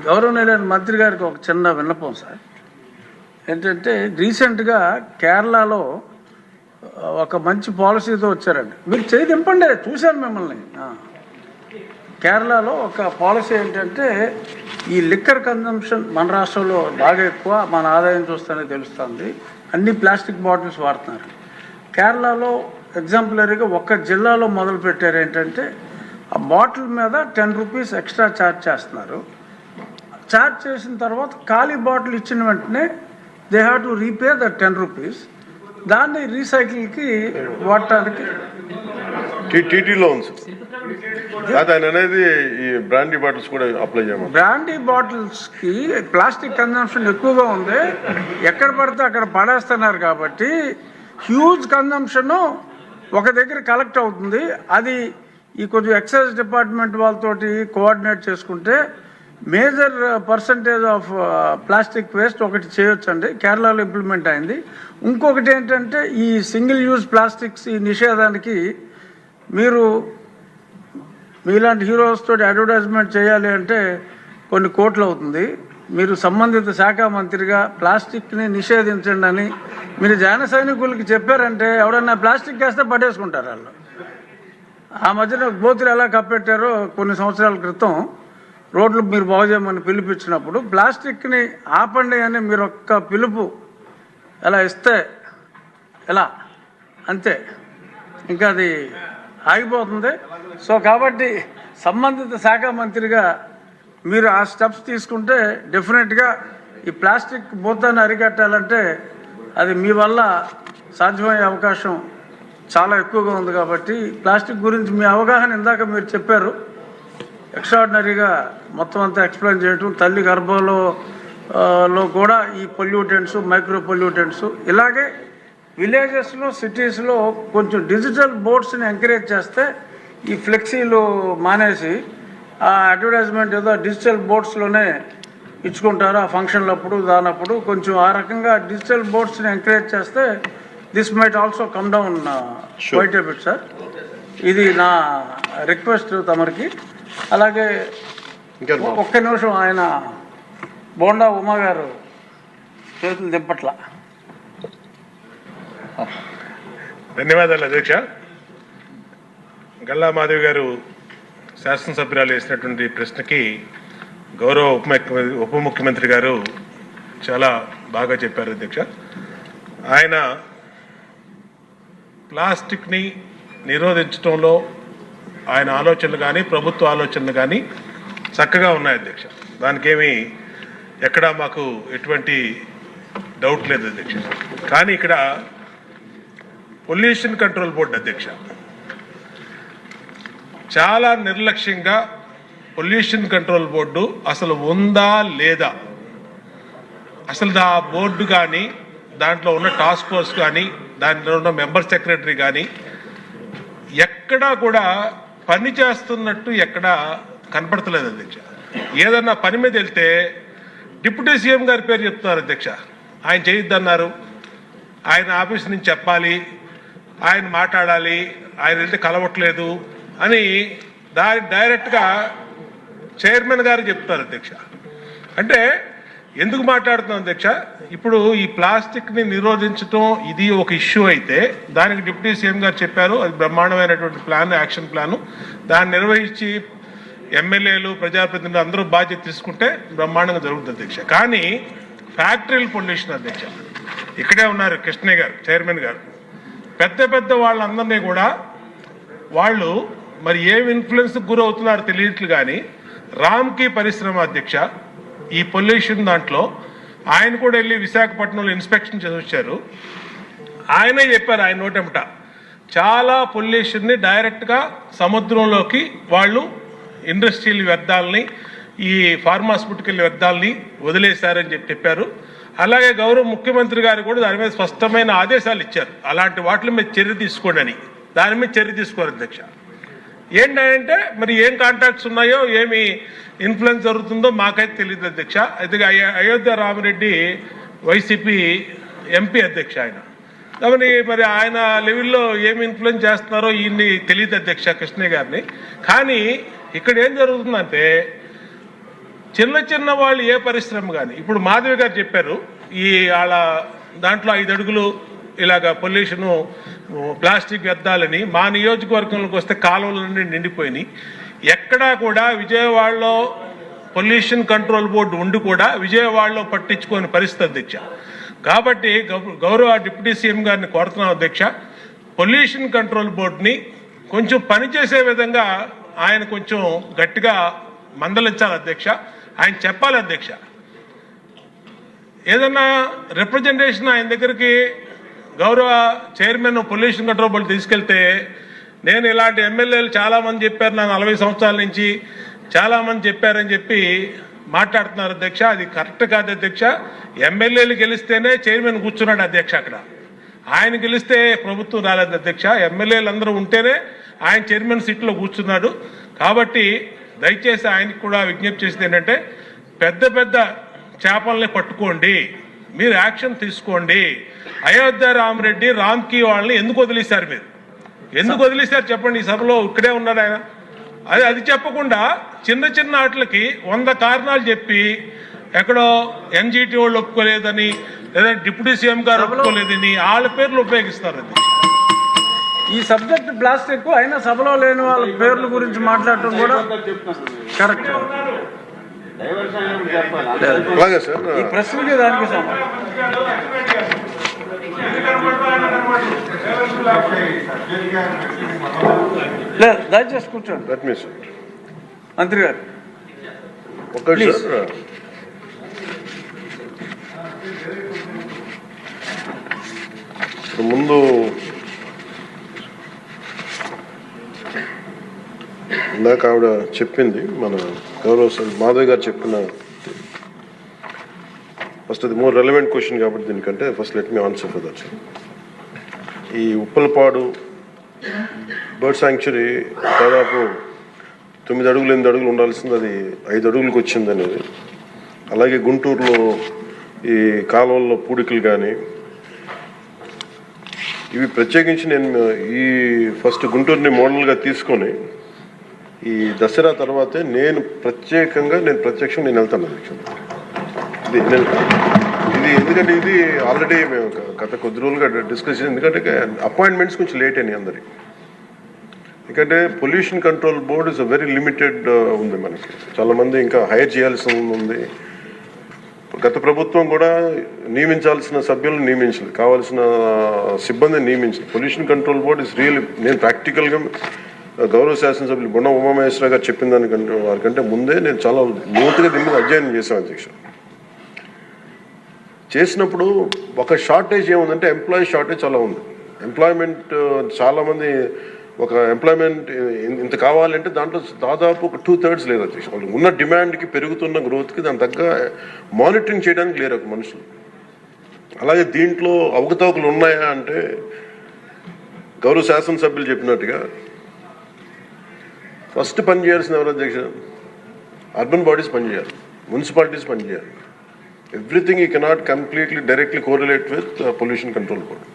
గౌరవనీయులైన మంత్రి గారికి ఒక చిన్న విన్నపం సార్. ఏంటంటే రీసెంట్గా కేరళలో ఒక మంచి పాలసీతో వచ్చారండి. మీరు చేయి దింపండి, చూశాను మిమ్మల్ని. కేరళలో ఒక పాలసీ ఏంటంటే ఈ లిక్కర్ కన్జంప్షన్ మన రాష్ట్రంలో బాగా ఎక్కువ, మన ఆదాయం చూస్తేనే తెలుస్తుంది. అన్ని ప్లాస్టిక్ బాటిల్స్ వాడుతున్నారు. కేరళలో ఎగ్జాంపులరీగా ఒక్క జిల్లాలో మొదలు పెట్టారు. ఏంటంటే ఆ బాటిల్ మీద 10 రూపీస్ ఎక్స్ట్రా ఛార్జ్ చేస్తున్నారు. ఛార్జ్ చేసిన తర్వాత ఖాళీ బాటిల్ ఇచ్చిన వెంటనే they have to repay the 10 rupees. దాన్ని రీసైకిల్కి వాడటానికి టీటీ లోన్స్ అనేది ఈ బ్రాండీ బాటిల్స్ కూడా అప్లై చేయమని. బ్రాండీ బాటిల్స్కి ప్లాస్టిక్ కన్జంప్షన్ ఎక్కువగా ఉంది, ఎక్కడ పడితే అక్కడ పడేస్తున్నారు. కాబట్టి హ్యూజ్ కన్జంప్షన్ ఒక దగ్గర కలెక్ట్ అవుతుంది. అది ఈ కొంచెం ఎక్సైజ్ డిపార్ట్మెంట్ వాళ్ళతోటి కోఆర్డినేట్ చేసుకుంటే major percentage of plastic waste ఒకటి చేయొచ్చండి. కేరళలో ఇంప్లిమెంట్ అయింది. ఇంకొకటి ఏంటంటే ఈ సింగిల్ యూజ్ ప్లాస్టిక్స్ ఈ నిషేధానికి మీరు మీలాంటి హీరోస్ తోటి అడ్వర్టైజ్మెంట్ చేయాలి అంటే కొన్ని కోట్లు అవుతుంది. మీరు సంబంధిత శాఖ మంత్రిగా ప్లాస్టిక్ని నిషేధించండి అని మీరు జన సైనికులకి చెప్పారంటే ఎవడన్నా ప్లాస్టిక్ వేస్తే పడేసుకుంటారు వాళ్ళు. ఆ మధ్యన గోతులు ఎలా కప్పెట్టారో కొన్ని సంవత్సరాల క్రితం రోడ్లు మీరు బాగు చేయమని పిలిపించినప్పుడు ప్లాస్టిక్ని ఆపండి అని మీరు ఒక్క పిలుపు ఎలా ఇస్తే ఎలా అంతే, ఇంకా అది ఆగిపోతుంది. సో కాబట్టి సంబంధిత శాఖ మంత్రిగా మీరు ఆ స్టెప్స్ తీసుకుంటే డెఫినెట్గా ఈ ప్లాస్టిక్ భూతాన్ని అరికట్టాలంటే అది మీ వల్ల సాధ్యమయ్యే అవకాశం చాలా ఎక్కువగా ఉంది. కాబట్టి ప్లాస్టిక్ గురించి మీ అవగాహన ఇందాక మీరు చెప్పారు, ఎక్స్ట్రాడినరీగా మొత్తం అంతా ఎక్స్ప్లెయిన్ చేయటం. తల్లి గర్భంలో కూడా ఈ పొల్యూటెంట్స్, మైక్రో పొల్యూటెంట్స్, ఇలాగే విలేజెస్లో సిటీస్లో కొంచెం డిజిటల్ బోర్డ్స్ని ఎంకరేజ్ చేస్తే ఈ ఫ్లెక్సీలు మానేసి ఆ అడ్వర్టైజ్మెంట్ ఏదో డిజిటల్ బోర్డ్స్లోనే ఇచ్చుకుంటారు ఆ ఫంక్షన్లప్పుడు దానప్పుడు. కొంచెం ఆ రకంగా డిజిటల్ బోర్డ్స్ని ఎంకరేజ్ చేస్తే this might also come down quite a bit sir. ఇది నా రిక్వెస్ట్ తమరికి. అలాగే ఒక్క నిమిషం, ఆయన బోండా ఉమా గారు చేతులు దింపట్ల. ధన్యవాదాలు అధ్యక్ష. గల్లా మాధవి గారు శాసనసభ్యురాలు వేసినటువంటి ప్రశ్నకి గౌరవ ఉప ముఖ్యమంత్రి గారు చాలా బాగా చెప్పారు అధ్యక్ష. ఆయన ప్లాస్టిక్ని నిరోధించడంలో ఆయన ఆలోచనలు కానీ ప్రభుత్వ ఆలోచనలు కానీ చక్కగా ఉన్నాయి అధ్యక్ష. దానికేమీ ఎక్కడా మాకు ఎటువంటి డౌట్ లేదు అధ్యక్ష. కానీ ఇక్కడ పొల్యూషన్ కంట్రోల్ బోర్డు అధ్యక్ష చాలా నిర్లక్ష్యంగా పొల్యూషన్ కంట్రోల్ బోర్డు అసలు ఉందా లేదా, అసలు ఆ బోర్డు కానీ దాంట్లో ఉన్న టాస్క్ ఫోర్స్ కానీ దాంట్లో ఉన్న మెంబర్ సెక్రటరీ కానీ ఎక్కడా కూడా పని చేస్తున్నట్టు ఎక్కడా కనపడతలేదు అధ్యక్ష. ఏదన్నా పని మీద వెళ్తే డిప్యూటీ సీఎం గారి పేరు చెప్తున్నారు అధ్యక్ష. ఆయన చేయొద్దన్నారు, ఆయన ఆఫీస్ నుంచి చెప్పాలి, ఆయన మాట్లాడాలి, ఆయన వెళ్తే కలవట్లేదు అని డైరెక్ట్గా చైర్మన్ గారు చెప్తారు అధ్యక్ష. అంటే ఎందుకు మాట్లాడుతున్నాం అధ్యక్ష, ఇప్పుడు ఈ ప్లాస్టిక్ని నిరోధించడం ఇది ఒక ఇష్యూ అయితే దానికి డిప్యూటీ సీఎం గారు చెప్పారు, అది బ్రహ్మాండమైనటువంటి ప్లాన్, యాక్షన్ ప్లాను. దాన్ని నిర్వహించి ఎమ్మెల్యేలు, ప్రజాప్రతినిధులు అందరూ బాధ్యత తీసుకుంటే బ్రహ్మాండంగా జరుగుతుంది అధ్యక్ష. కానీ ఫ్యాక్టరీల పొల్యూషన్ అధ్యక్ష, ఇక్కడే ఉన్నారు కృష్ణయ్య గారు, చైర్మన్ గారు, పెద్ద పెద్ద వాళ్ళందరినీ కూడా వాళ్ళు మరి ఏం ఇన్ఫ్లుయెన్స్కి గురవుతున్నారో తెలియట్లు. కానీ రామ్కి పరిశ్రమ అధ్యక్ష ఈ పొల్యూషన్ దాంట్లో ఆయన కూడా వెళ్ళి విశాఖపట్నంలో ఇన్స్పెక్షన్ చేసి వచ్చారు. ఆయనే చెప్పారు ఆయన నోటెంట చాలా పొల్యూషన్ని డైరెక్ట్గా సముద్రంలోకి వాళ్ళు ఇండస్ట్రియల్ వ్యర్థాలని, ఈ ఫార్మాస్యూటికల్ వ్యర్థాలని వదిలేశారని చెప్పారు. అలాగే గౌరవ ముఖ్యమంత్రి గారు కూడా దాని మీద స్పష్టమైన ఆదేశాలు ఇచ్చారు, అలాంటి వాటి మీద చర్య తీసుకోండి అని. దాని మీద చర్య తీసుకోరు అధ్యక్ష. ఏంటంటే మరి ఏం కాంటాక్ట్స్ ఉన్నాయో, ఏమి ఇన్ఫ్లుయెన్స్ జరుగుతుందో మాకైతే తెలియదు అధ్యక్ష. అయితే అయోధ్య రామిరెడ్డి వైసీపీ ఎంపీ అధ్యక్ష ఆయన. కాబట్టి మరి ఆయన లెవెల్లో ఏమి ఇన్ఫ్లుయెన్స్ చేస్తున్నారో ఈయన్ని తెలియదు అధ్యక్ష, కృష్ణయ్య గారిని. కానీ ఇక్కడ ఏం జరుగుతుందంటే చిన్న చిన్న వాళ్ళు ఏ పరిశ్రమ కానీ ఇప్పుడు మాధవి గారు చెప్పారు ఈ వాళ్ళ దాంట్లో 5 అడుగులు ఇలాగ పొల్యూషను ప్లాస్టిక్ వ్యర్థాలని మా నియోజకవర్గంలోకి వస్తే కాలువలన్నీ నిండిపోయినాయి. ఎక్కడా కూడా విజయవాడలో పొల్యూషన్ కంట్రోల్ బోర్డు ఉండి కూడా విజయవాడలో పట్టించుకోని పరిస్థితి అధ్యక్ష. కాబట్టి గౌరవ డిప్యూటీ సీఎం గారిని కోరుతున్నాం అధ్యక్ష, పొల్యూషన్ కంట్రోల్ బోర్డుని కొంచెం పనిచేసే విధంగా ఆయన కొంచెం గట్టిగా మందలించాలి అధ్యక్ష. ఆయన చెప్పాలి అధ్యక్ష, ఏదన్నా రిప్రజెంటేషన్ ఆయన దగ్గరికి గౌరవ చైర్మన్ పొల్యూషన్ కంట్రోల్ బోర్డు తీసుకెళ్తే, నేను ఇలాంటి ఎమ్మెల్యేలు చాలామంది చెప్పారు, నా 40 సంవత్సరాల నుంచి చాలామంది చెప్పారని చెప్పి మాట్లాడుతున్నారు అధ్యక్ష. అది కరెక్ట్ కాదు అధ్యక్ష. ఎమ్మెల్యేలు గెలిస్తేనే చైర్మన్ కూర్చున్నాడు అధ్యక్ష అక్కడ. ఆయన గెలిస్తే ప్రభుత్వం రాలేదు అధ్యక్ష. ఎమ్మెల్యేలు అందరూ ఉంటేనే ఆయన చైర్మన్ సీట్లో కూర్చున్నాడు. కాబట్టి దయచేసి ఆయనకు కూడా విజ్ఞప్తి చేసేది ఏంటంటే, పెద్ద పెద్ద చేపల్ని పట్టుకోండి, మీరు యాక్షన్ తీసుకోండి. అయోధ్య రామరెడ్డి రామ్కి వాళ్ళని ఎందుకు వదిలేశారు? మీరు ఎందుకు వదిలేశారు చెప్పండి? ఈ సభలో ఇక్కడే ఉన్నాడు ఆయన. అది చెప్పకుండా చిన్న చిన్న వాటికి 100 కారణాలు చెప్పి ఎక్కడో ఎన్జిటి వాళ్ళు ఒప్పుకోలేదని, లేదా డిప్యూటీ సీఎం గారు ఒప్పుకోలేదని వాళ్ళ పేర్లు ఉపయోగిస్తారండి. ఈ సబ్జెక్ట్ ప్లాస్టిక్ అయినా సభలో లేని వాళ్ళ పేర్ల గురించి మాట్లాడటం కూడా కరెక్ట్. అలాగే సార్, ఈ ప్రశ్నకి దానికి లేదు, దయచేసి కూర్చోండి మంత్రి గారు. ఒకటి సార్, ముందు ఇందాక ఆవిడ చెప్పింది, మన గౌరవ మాధవ్ గారు చెప్పిన, ఫస్ట్ అది మోర్ రెలవెంట్ క్వశ్చన్ కాబట్టి దీనికంటే first let me answer for that sir. ఈ ఉప్పలపాడు బర్డ్ శాంక్చురీ దాదాపు 9 అడుగులు 8 అడుగులు ఉండాల్సింది అది 5 అడుగులకు వచ్చింది అనేది. అలాగే గుంటూరులో ఈ కాలువల్లో పూడికలు కానీ ఇవి ప్రత్యేకించి నేను ఈ ఫస్ట్ గుంటూరుని మోడల్గా తీసుకొని ఈ దసరా తర్వాతే నేను ప్రత్యక్షంగా వెళ్తాను ఇది ఎందుకంటే ఇది ఆల్రెడీ మేము గత కొద్ది రోజులుగా డిస్కస్ చేసి, ఎందుకంటే అపాయింట్మెంట్స్ కొంచెం లేట్ అయినాయి అందరికి. ఎందుకంటే pollution control board is very limited ఉంది, మనకి చాలామంది ఇంకా హైర్ చేయాల్సి ఉంది. గత ప్రభుత్వం కూడా నియమించాల్సిన సభ్యులను నియమించలేదు, కావాల్సిన సిబ్బందిని నియమించలేదు. Pollution control board is real, నేను ప్రాక్టికల్గా గౌరవ శాసనసభ్యులు బొండ ఉమామహేశ్వర గారు చెప్పిన దానికంటే వారికంటే ముందే నేను చాలా లోతుగా దీని మీద అధ్యయనం చేశాను అధ్యక్ష. చేసినప్పుడు ఒక షార్టేజ్ ఏముందంటే ఎంప్లాయీ షార్టేజ్ చాలా ఉంది. ఎంప్లాయ్మెంట్ చాలామంది ఒక ఎంప్లాయ్మెంట్ ఇంత కావాలంటే దాంట్లో దాదాపు ఒక 2/3 లేదు అధ్యక్ష. వాళ్ళు ఉన్న డిమాండ్కి పెరుగుతున్న గ్రోత్కి దాని తగ్గ మానిటరింగ్ చేయడానికి లేరు ఒక మనుషులు. అలాగే దీంట్లో అవకతవకలు ఉన్నాయా అంటే గౌరవ శాసనసభ్యులు చెప్పినట్టుగా ఫస్ట్ పని చేయాల్సిన ఎవరు అధ్యక్ష? అర్బన్ బాడీస్ పనిచేయాలి, మున్సిపాలిటీస్ పనిచేయాలి. Everything you cannot completely directly correlate with pollution control board.